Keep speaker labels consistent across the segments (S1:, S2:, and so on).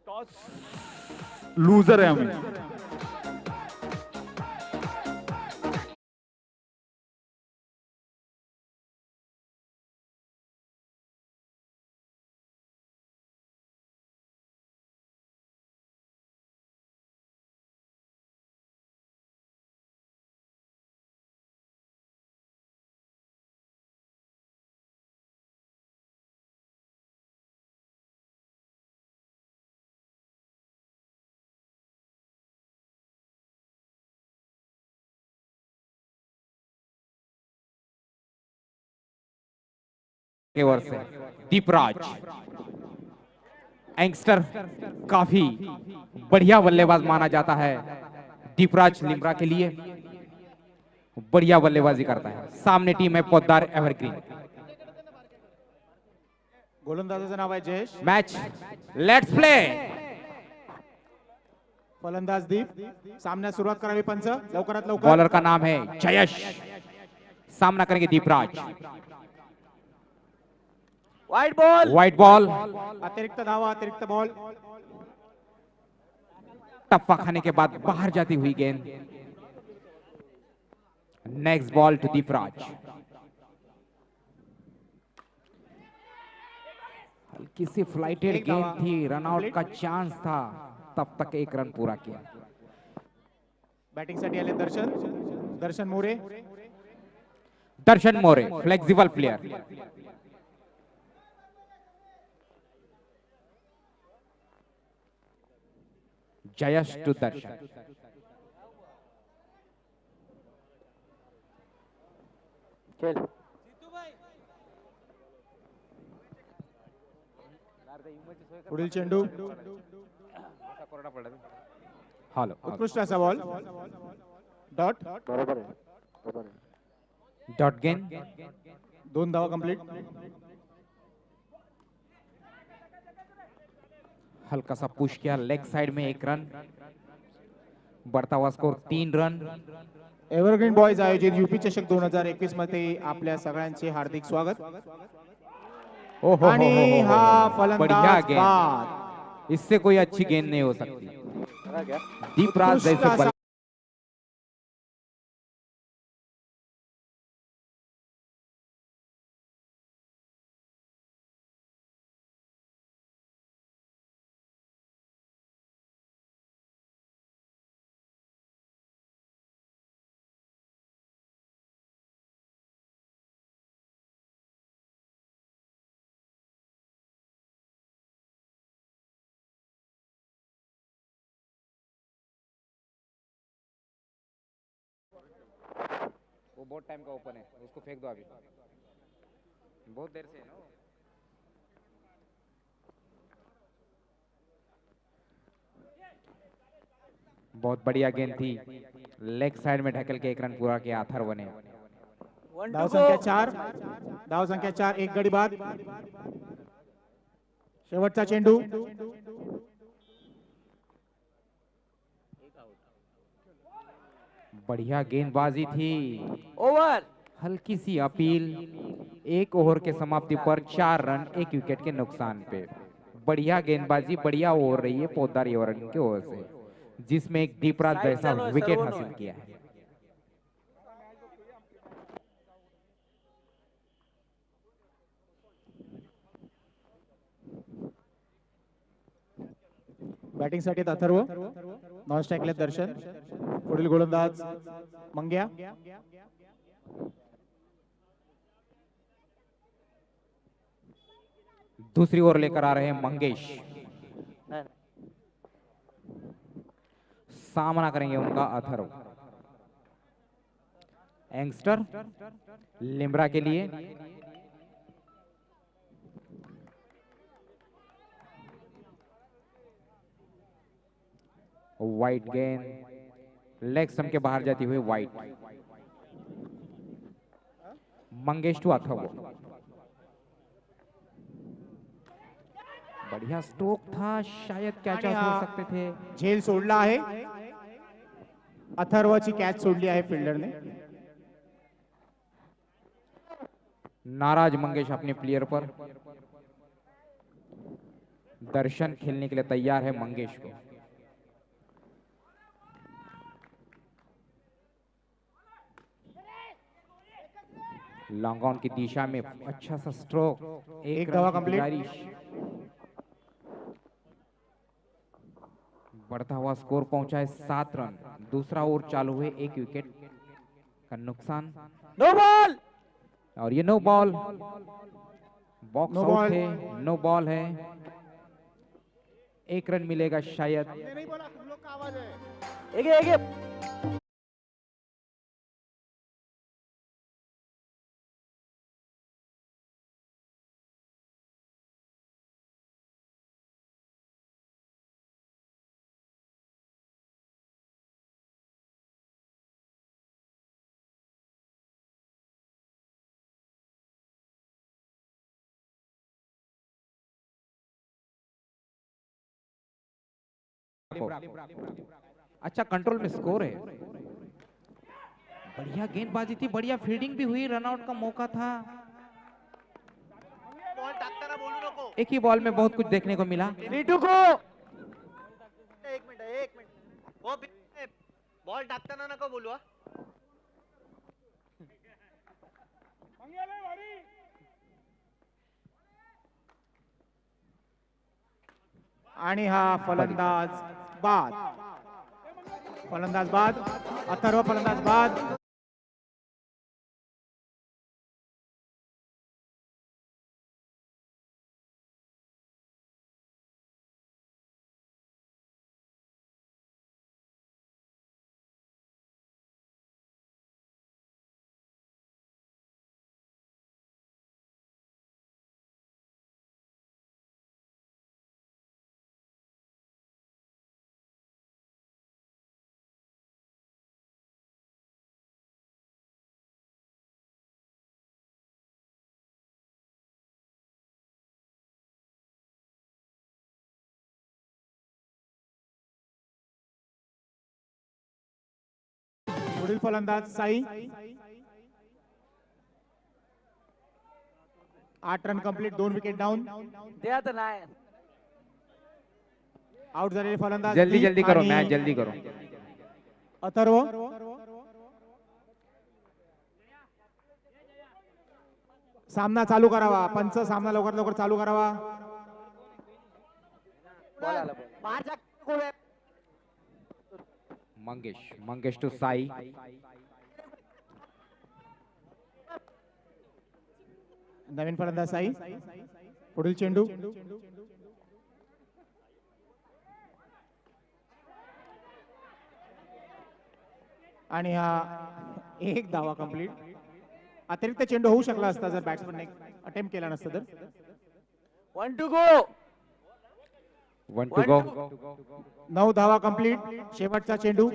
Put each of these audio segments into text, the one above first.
S1: Toss loser है हमें।
S2: के ओर से दीपराज यंगस्टर काफी बढ़िया बल्लेबाज माना जाता है। दीपराज लिम्रा के लिए बढ़िया बल्लेबाजी करता है। सामने टीम है पोद्दार एवरग्रीन।
S3: गोलंदाजाचं नाव आहे जयेश।
S2: Match let's play.
S3: फलंदाज दीप, सामन्यास सुरुवात करावी पंच लवकरात लवकर।
S2: बॉलर का नाम है जयेश। सामना करेंगे Deepraj.
S4: Wide ball.
S2: White ball.
S3: अतिरिक्त धावा, अतिरिक्त बॉल।
S2: टप्पा खाने के बाद बाहर जाती हुई गेंद। Next ball to Deepraj. हल्की सी फ्लाइटेड गेंद थी, रनआउट का चांस था, तब तक एक रन पूरा किया।
S3: बैटिंग साठी आले दर्शन, दर्शन मोरे।
S2: दर्शन मोरे फ्लेक्सिबल प्लेयर। जयश टू दर्शन।
S4: खेल।
S3: पुढील चेंडू।
S2: हॅलो
S3: उत्कृष्ट असा बॉल। डॉट।
S4: बरोबर आहे, बरोबर आहे।
S2: डॉट गेंद।
S3: 2 धावा कंप्लीट।
S2: हल्का सा पुश किया लेग साइड में, 1 रन। बढ़ता हुआ स्कोर 3 रन।
S3: एव्हरग्रीन बॉयज आयोजित यूपी चषक 2021 मध्ये आपल्या सगळ्यांचे हार्दिक स्वागत।
S2: ओहो
S3: आणि हा
S2: बढ़िया
S3: फलंदाज
S2: गेंद।
S3: बाद।
S2: इससे कोई अच्छी गेंद नहीं हो सकती।
S4: चला गया।
S2: दीपराज
S3: उत्कृष्ट
S2: जैसे
S3: असा
S2: वो बहुत टाइम का ओपन है, उसको फेंक दो अभी, बहुत देर से है ना वो। बहुत बढ़िया गेंद थी, लेग साइड में ढकेल के 1 रन पूरा किया। अथर बने।
S3: धाव संख्या 4, धाव संख्या 4, 1 गडी बाद। शेवटचा चेंडू।
S2: बढ़िया गेंदबाजी थी।
S4: ओवर।
S2: हल्की सी अपील। 1 ओवर के समाप्ति पर 4 रन 1 विकेट के नुकसान पे। बढ़िया गेंदबाजी, बढ़िया ओवर रही है पोद्दार एवरग्रीन की ओर से, जिसमें एक दीपराज जैसा विकेट हासिल किया है।
S3: बॅटिंग साठी अथर्व, नॉन स्ट्राइकले दर्शन। पुढील गोलंदाज मंग्या।
S2: दूसरी ओर लेकर आ रहे हैं मंगेश। सामना करेंगे उनका अथर्व। यंगस्टर लिम्रा के लिए वाइट गेंद, लेग स्टंप के बाहर जाती हुई वाइट। मंगेश टू अथर्व। बढ़िया स्ट्रोक था, शायद कैचआउट हो सकते थे।
S3: झेल सोडला आहे, अथर्वची कॅच सोडली आहे फिल्डरने।
S2: नाराज मंगेश अपने प्लेयर पर। दर्शन खेलने के लिए तैयार है मंगेश को। लॉन्ग ऑन की दिशा में अच्छा सा स्ट्रोक,
S3: एक
S2: रन
S3: धावा
S2: की
S3: कंप्लीट।
S2: गुजारिश। बढ़ता हुआ स्कोर पहुंचा है 7 रन। दूसरा ओवर चालू हुए, 1 विकेट का नुकसान।
S4: No ball.
S2: और ये no ball, box
S3: No
S2: out
S3: ball।
S2: है, नो बॉल है। 1 रन मिलेगा शायद।
S4: एक
S2: अच्छा कंट्रोल में स्कोर है। बढ़िया गेंदबाजी थी, बढ़िया फील्डिंग भी हुई, रनआउट का मौका था। एक ही बॉल में बहुत कुछ देखने को मिला।
S4: नीटू को एक मिनिट वो बॉल टाकताना नको बोलू हा.
S3: आणि हा फलंदाज बाद, फलंदाज बाद, अथर्व फलंदाज बाद। पुढील फलंदाज Sai. 8 run complete, 2 wicket down.
S4: दे आता नाही.
S3: आउट झालेले फलंदाज
S2: जल्दी
S3: दीप
S2: जल्दी करो
S3: आणि
S2: मैच, जल्दी करो।
S3: अथर्व। सामना चालू करावा, पंच सामना लवकर लवकर चालू करावा।
S4: बॉल आला बाहेर जा कोण आहे?
S2: मंगेश टू साई।
S3: नवीन फलंदाज साई। पुढील चेंडू आणि हा एक धावा कंप्लीट। अतिरिक्त चेंडू होऊ शकला असता जर बॅट्समनने अटेम्प्ट केला नसता तर।
S4: 1 to go.
S2: 1 to go।
S3: 9 धावा कंप्लीट, शेवटचा चेंडू,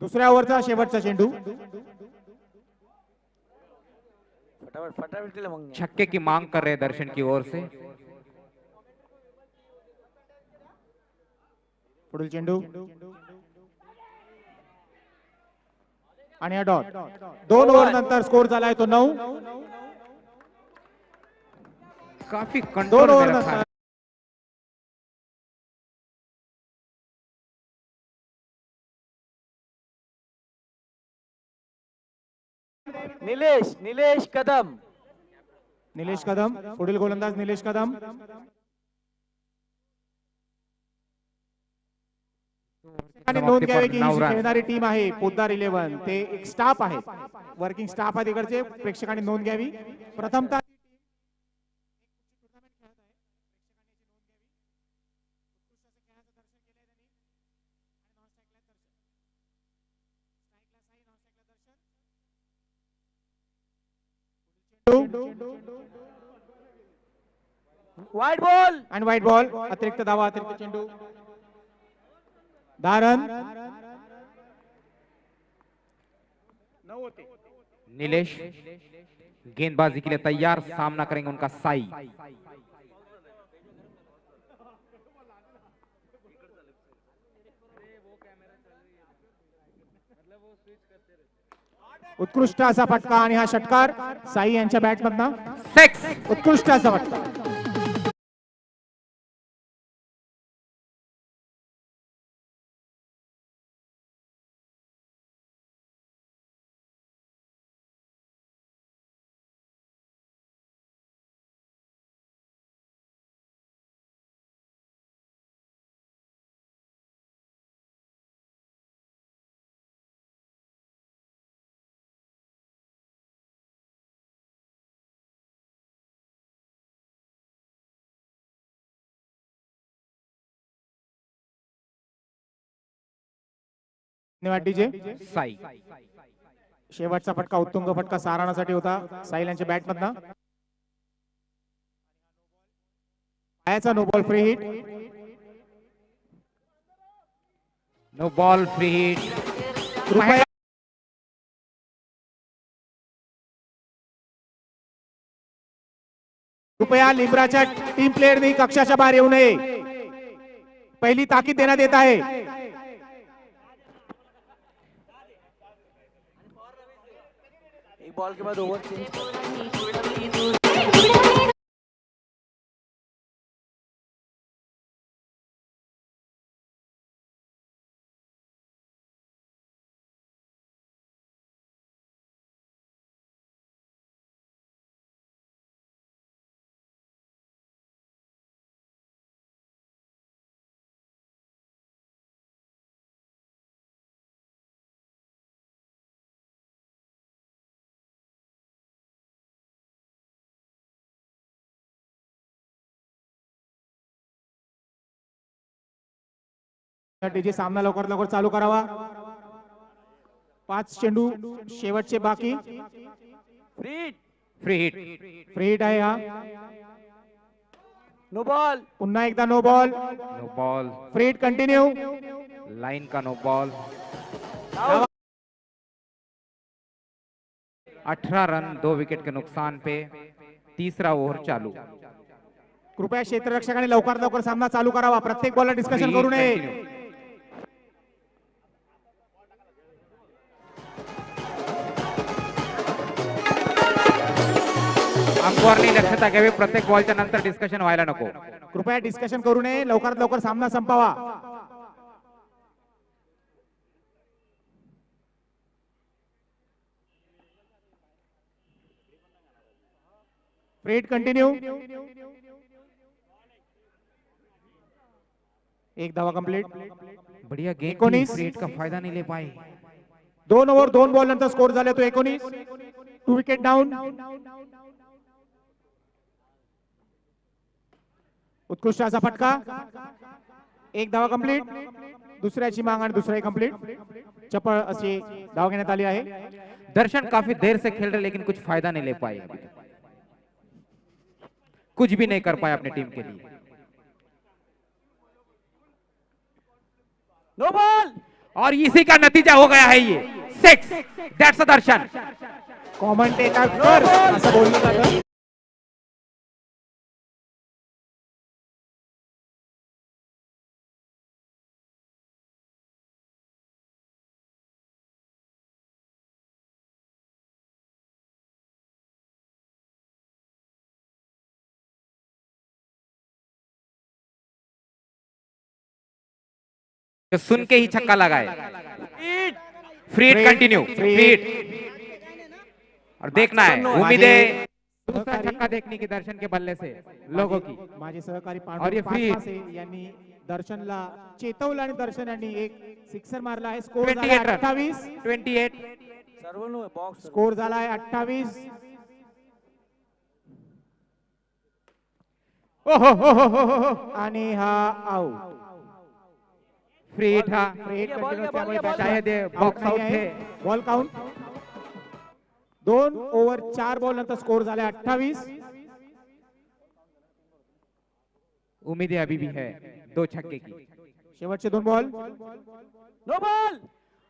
S3: दुसऱ्या ओव्हरचा शेवटचा चेंडू।
S4: फटाफट केलं मग.
S2: छक्के की मांग कर रहे हैं दर्शन की ओर से।
S3: पुढील चेंडू आणि हा डॉट। 2 ओव्हर नंतर स्कोर झालाय तो 9।
S2: काफी
S3: 2
S2: कंट्रोल में
S3: ओव्हर
S2: रखा
S3: नंतर
S2: है।
S4: निलेश कदम.
S3: निलेश कदम, पुढील गोलंदाज निलेश कदम। आणि नोंद घ्यावी की ही जी खेळणारी टीम आहे पोद्दार 11 ते एक स्टाफ आहे, वर्किंग स्टाफ आहे तिकडचे। प्रेक्षकांनी नोंद घ्यावी। प्रथमतः
S4: वाईट बॉल
S3: आणि व्हाईट बॉल, अतिरिक्त धावा, अतिरिक्त चेंडू। 10 रन।
S2: नीलेश गेंदबाजी के लिए तैयार, सामना करेंगे उनका साई।
S3: उत्कृष्ट असा फटका आणि हा षटकार साई यांच्या बॅटमधनं।
S2: सिक्स।
S3: उत्कृष्ट असा फटका। धन्यवाद डीजे.
S2: साई.
S3: शेवटचा फटका उत्तुंग फटका साराणासाठी होता साहिल यांच्या बॅट मधनं. पायाचा no ball free hit.
S2: No ball free hit.
S3: कृपया कृपया लिंब्राच्या टीम प्लेअरनी कक्षाच्या बाहेर येऊ नये. पहिली ताकीद देण्यात येत आहे.
S4: एक बॉल के बाद ओवर चेंज.
S3: डीजे सामना लवकर लवकर चालू करावा. 5 चेंडू शेवटचे बाकी.
S2: Free hit.
S3: फ्री हिट आहे हा.
S4: No ball.
S3: पुन्हा एकदा no ball.
S2: No ball.
S3: Free hit continue.
S2: Line का नो बॉल. 18 रन 2 विकेट के नुकसान पे तीसरा ओव्हर चालू.
S3: कृपया क्षेत्ररक्षकाने लवकर लवकर सामना चालू करावा. प्रत्येक बॉलला डिस्कशन करू नये.
S2: अंकुरने लक्षात घ्यावे प्रत्येक बॉलच्या नंतर डिस्कशन व्हायला नको.
S3: कृपया डिस्कशन करू नये. लवकरात लवकर सामना संपावा. Free hit continue. एक धावा कंप्लीट.
S2: बढ़िया गेम.
S3: 19.
S2: फ्री हिट का फायदा नहीं ले पाए.
S3: 2 ओव्हर 2 बॉल नंतर स्कोर झाले तो 19. 2 विकेट डाऊन. उत्कृष्ट असा फटका. एक धावा कंप्लीट. दुसऱ्याची मांग आणि दुसराही कंप्लीट. चपळ अशी धाव घेण्यात आली आहे.
S2: दर्शन काफी देर से खेल रहे लेकिन कुछ फायदा नहीं ले पाए. अभी तक कुछ भी नहीं कर पाए अपने टीम के लिए.
S4: No ball.
S2: और इसी का नतीजा हो गया है ये 6. That's a Darshan.
S3: कॉमेंटेटर असं बोललं जातं.
S2: तो सुन के ही छक्का लगाए. Free hit continue. Free hit. और देखना है उम्मीदें. दूसरा छक्का देखने की दर्शन के बल्ले से लोगों की.
S3: माझे सहकारी
S2: और ये फ्री
S3: पांडे यांनी दर्शनला चेतवलं आणि दर्शन यांनी एक सिक्सर मारला आहे. Score
S2: 28 run.
S3: 28.
S2: 28.
S4: सर्व बॉक्स.
S3: स्कोर झाला आहे 28. आणि हा आउट.
S2: फ्री हिट हा.
S3: फ्री हिट कंटिन्यू त्यामुळे
S2: शायद बॉक्स आउट थे.
S3: Ball count. 2 ओव्हर 4 बॉल नंतर स्कोर झाला 28.
S2: उम्मीदें अभी भी है 2 छक्के की.
S3: शेवटचे 2 बॉल.
S4: No ball.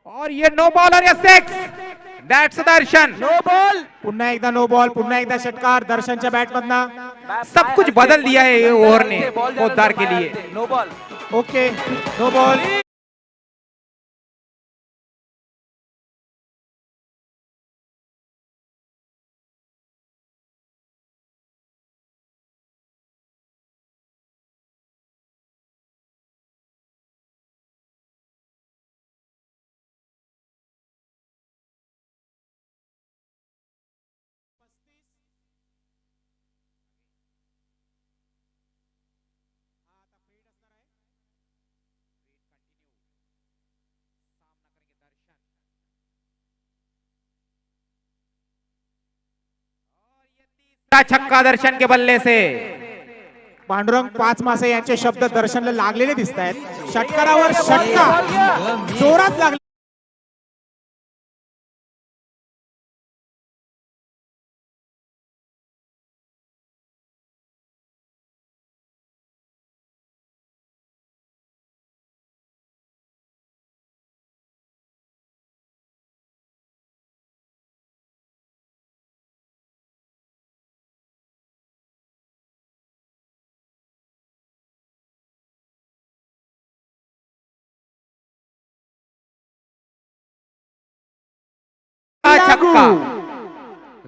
S2: और ये नो बॉल और ये 6. दैट्स दर्शन.
S4: No ball.
S3: पुन्हा एकदा नो बॉल. पुन्हा एकदा षटकार दर्शनच्या बॅट मधनं.
S2: सब कुछ बदल दिया है ये ओवर ने पोद्दार के लिए.
S4: No ball.
S3: Okay no ball.
S2: छक्का दर्शन के बल्ले से.
S3: पांडुरंग 5 मासे यांचे शब्द दर्शनला लागलेले दिसत आहेत. षटकारावर षटकार जोरात लागले. लागू.
S2: छक्का.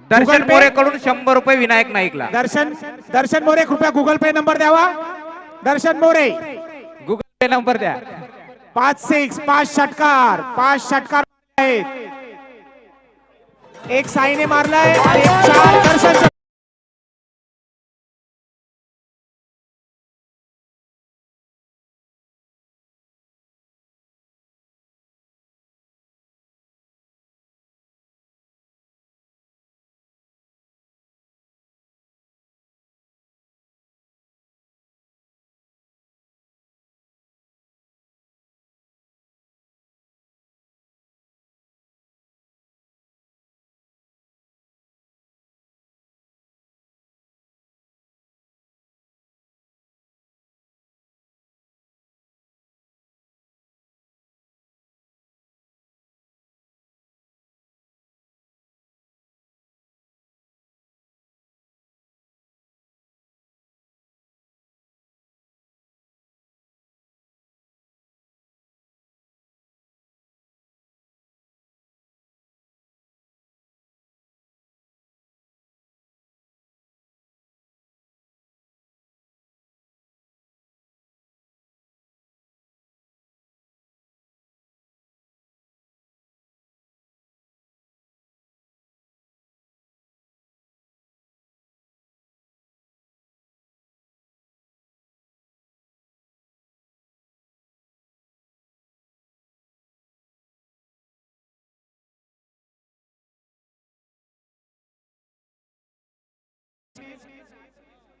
S2: दर्शन
S3: Google Pay.
S2: मोरे कडून 100 रुपये विनायक नाईकला.
S3: दर्शन मोरे कृपया गुगल पे नंबर द्यावा. दर्शन मोरे
S2: गुगल पे नंबर द्या.
S3: 5-6 5 षटकार 5 षटकार आहेत. एक साईने मारलाय आणि एक 4 दर्शन.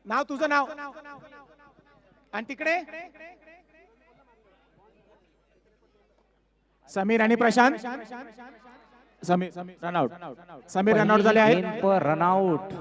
S3: नाव तुझं नाव आणि तिकडे समीर आणि प्रशांत. समीर रनआउट. समीर रनआउट झाले आहेत.
S2: गेंद पर रनआउट.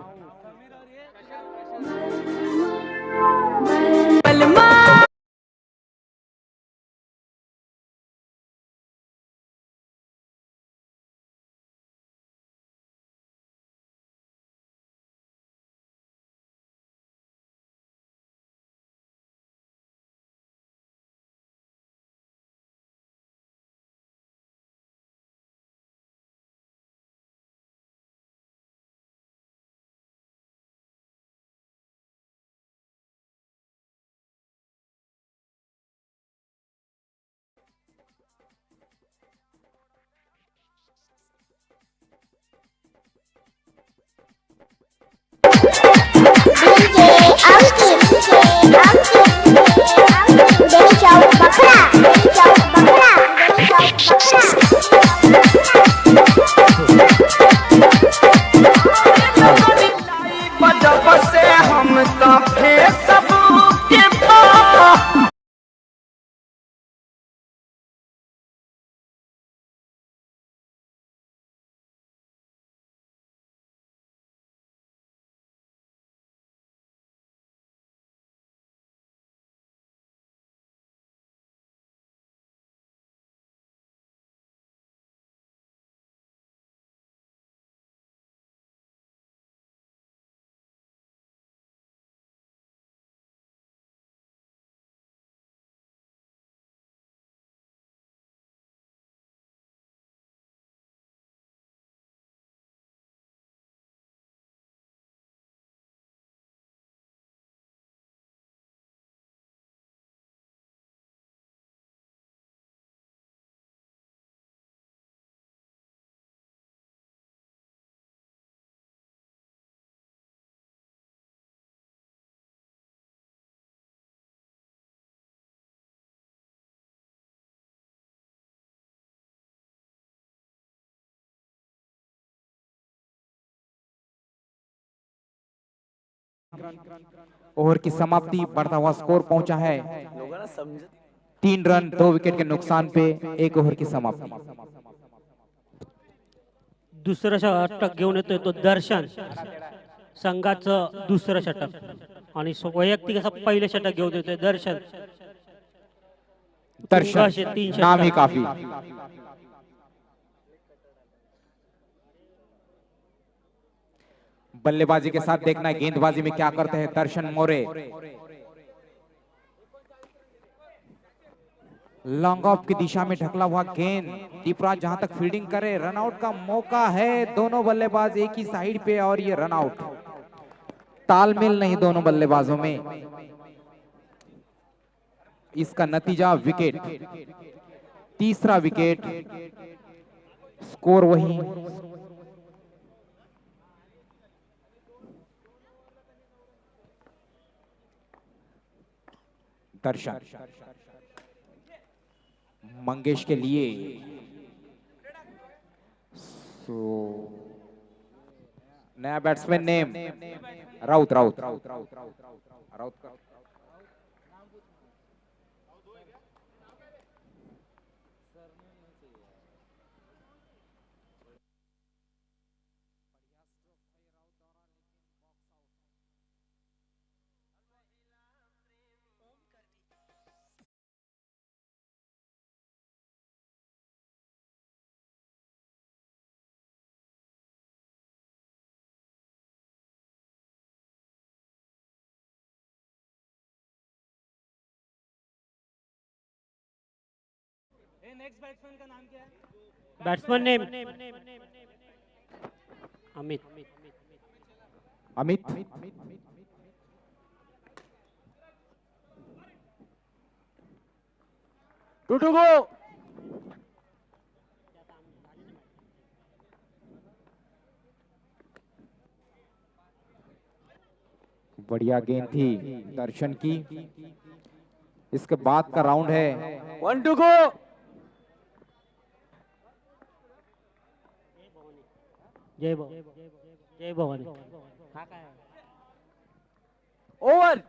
S2: ओवर की समाप्ति. बढ़ता हुआ स्कोर पहुंचा है 3 रन 2 विकेट के नुकसान पे. 1 ओव्हर की समाप्ति.
S5: दुसरं षटक घेऊन येतोय तो दर्शन. संघाचं दुसरं षटक आणि वैयक्तिक असं पहिलं षटक घेऊन येतोय दर्शन.
S2: दर्शन
S5: असे 3
S2: नाम ही
S5: षटक.
S2: काफी. बल्लेबाजी के साथ देखना है गेंदबाजी में क्या करते हैं दर्शन मोरे. लॉन्ग ऑफ की दिशा में ढकला हुआ गेंद, दीपराज जहां तक फील्डिंग करे, रनआउट का मौका है। दोनों बल्लेबाज एक ही साइड पे और ये रनआउट। तालमेल नहीं दोनों बल्लेबाजों में, इसका नतीजा विकेट। तीसरा विकेट, स्कोर वही। दर्शन मंगेश के लिए नया batsman name Raut Raut Raut Raut.
S5: Batsman name Amit.
S2: Amit
S1: टूटू गो।
S2: बढ़िया गेंद थी दर्शन की। इसके बाद का राउंड है
S1: 1 2 गो।
S5: जय भवानी।
S1: ओवर।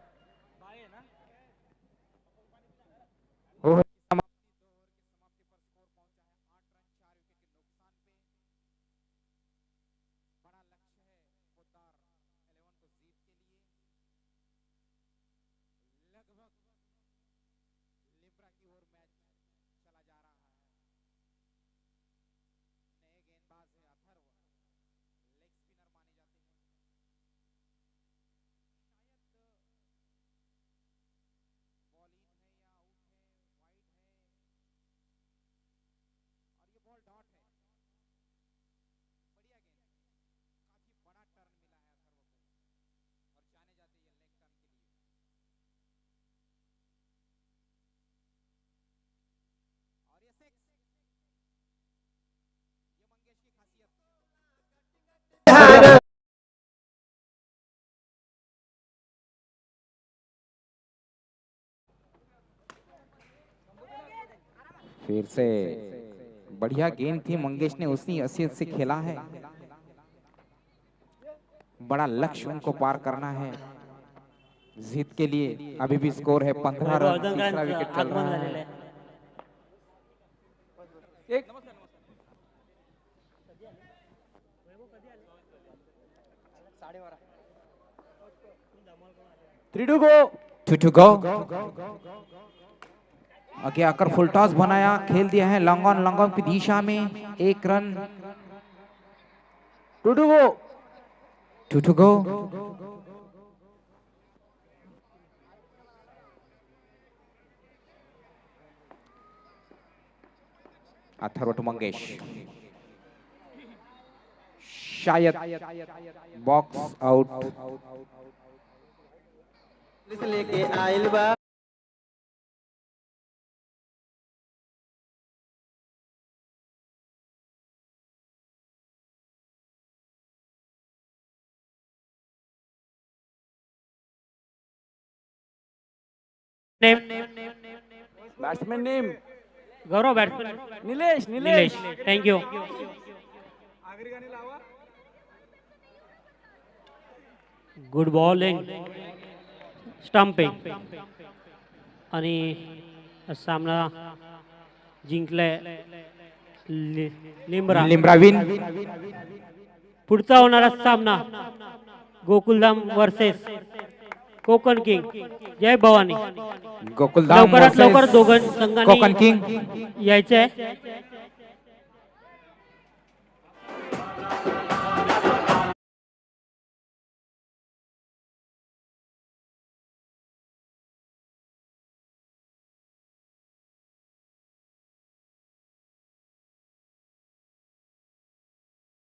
S2: फिर से बढ़िया गेंद थी, मंगेश ने उसी हैसियत से खेला है। बड़ा लक्ष्य उनको पार करना है जीत के लिए। अभी भी स्कोर है 15 रन। तीसरा विकेट चल रहा है।
S1: एक 3 2 गो।
S2: 2 to go। आगे आकर फुल टॉस बनाया, खेल दिया है लॉन्ग ऑन की दिशा में। 1 run.
S1: 2 2 go.
S2: 2 to go। Atharva to Mangesh, शायद बॉक्स आउट।
S4: लेके आइल बा।
S5: Name
S1: batsman name
S5: Gaurav. Batsman
S1: Nilesh.
S5: Nilesh. Thank you. Good bowling, stumping आणि सामना जिंकलाय लिम्ब्रा।
S2: लिम्ब्राविन।
S5: पुढचा होणारा सामना गोकुलधाम वर्सेस कोकण किंग। जय भवानी।
S2: गोकुलधाम
S5: लवकरात लवकर
S2: versus
S5: दोघं संघांनी
S2: कोकण किंग।
S5: यायचंय।